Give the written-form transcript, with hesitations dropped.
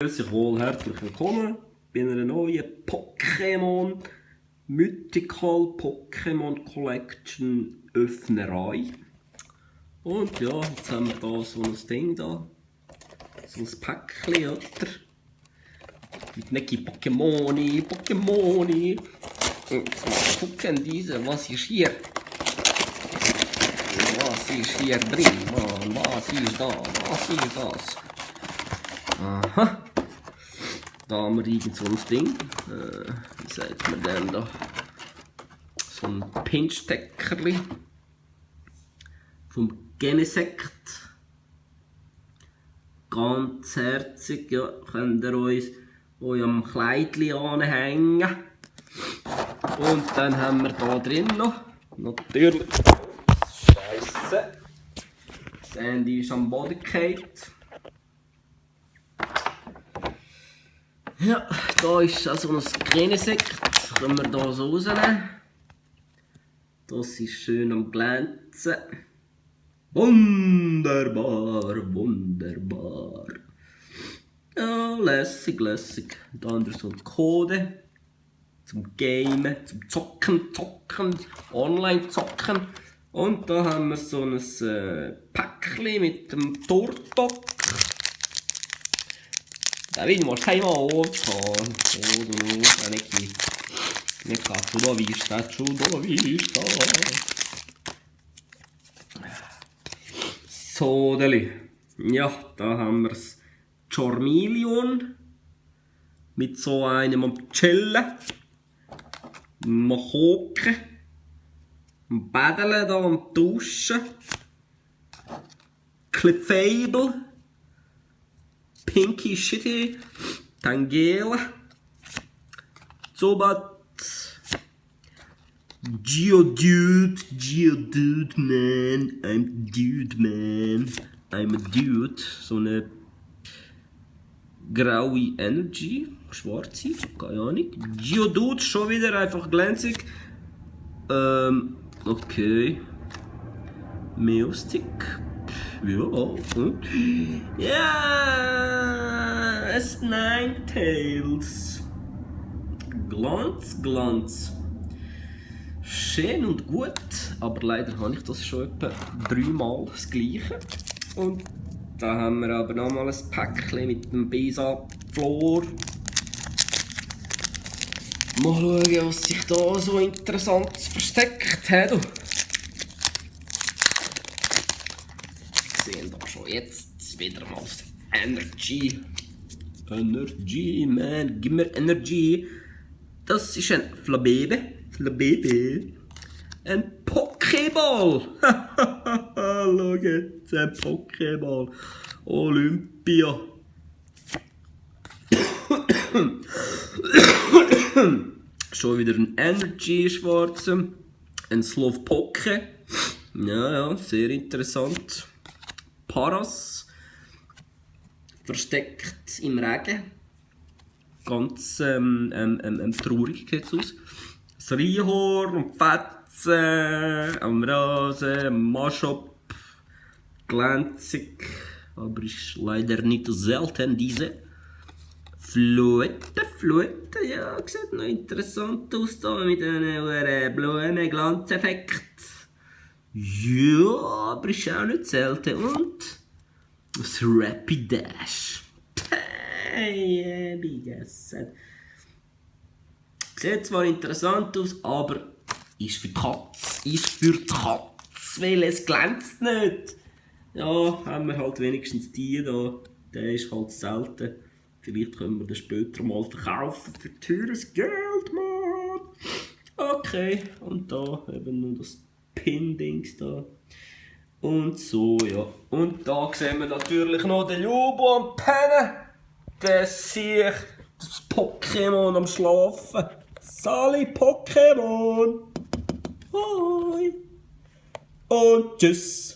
Grüß euch wohl, herzlich willkommen bei einer neuen Pokémon Mythical Pokémon Collection Öffnerei. Und ja, jetzt haben wir da so ein Ding da, so ein Päckchen, oder? Mit Neki Pokémoni. Und mal gucken diese, was ist hier? Was ist hier drin, Mann? Was ist da? Was ist das? Aha. Da haben wir irgend so ein Ding. Wie sagt man denn da? So ein Pinch-Deckerli. Vom Genesect. Ganz herzig. Ja, könnt ihr euch am Kleidli anhängen. Und dann haben wir da drin noch. Natürlich. Scheisse. Das Handy ist am Boden gefallen. Ja, da ist also ein Genesect. Das können wir hier so rausnehmen. Das ist schön am Glänzen. Wunderbar, wunderbar. Ja, lässig, lässig. Da haben wir so einen Code zum Gamen, zum Zocken, online zocken. Und da haben wir so ein Päckchen mit dem Turtok. Da will ich mal einmal auffahren. Oh, nicht schon da vista. So, Deli. Ja, da haben wir das Charmeleon mit so einem am Chillen. Mal hocken. Am Badeln da am Duschen. Clefable. Pinky Shitty, Tangela, Zobat, Geodude man, I'm a dude, so eine graue Energy, schwarze, keine Ahnung, Geodude, schon wieder einfach glänzig, okay, Meowstick. Ja, und? Ja, es Ninetales. Glanz. Schön und gut, aber leider habe ich das schon etwa 3-mal das gleiche. Und da haben wir aber nochmal ein Päckchen mit dem Bisa-Flor. Mal schauen, was sich da so interessant versteckt hat. Sehen da schon jetzt wieder mal Energy, man, gib mir Energy. Das ist ein Flabebe, ein Pokéball. Schau jetzt, ein Pokéball, Olympia. Schon wieder ein Energy schwarzer, ein Slowpoke. Ja, sehr interessant. Paras, versteckt im Regen, ganz traurig sieht es aus. Das Reinhorn und Fetzen, am Rasen, am Maschop, glänzig, aber ist leider nicht selten diese. Flöte, ja, sieht noch interessant aus da mit einem Blumen-Glanzeffekt. Ja, aber ist auch nicht selten. Und das Rapidash. Sieht zwar interessant aus, aber ist für die Katz. Weil es glänzt nicht. Ja, haben wir halt wenigstens die da. Der ist halt selten. Vielleicht können wir den später mal verkaufen für teures Geld, Mann. Okay, und da eben nur das Pin-Dings da. Und so, ja. Und da sehen wir natürlich noch den Jubo am Pennen. Der sieht das Pokémon am Schlafen. Sali Pokémon. Hoi. Und tschüss.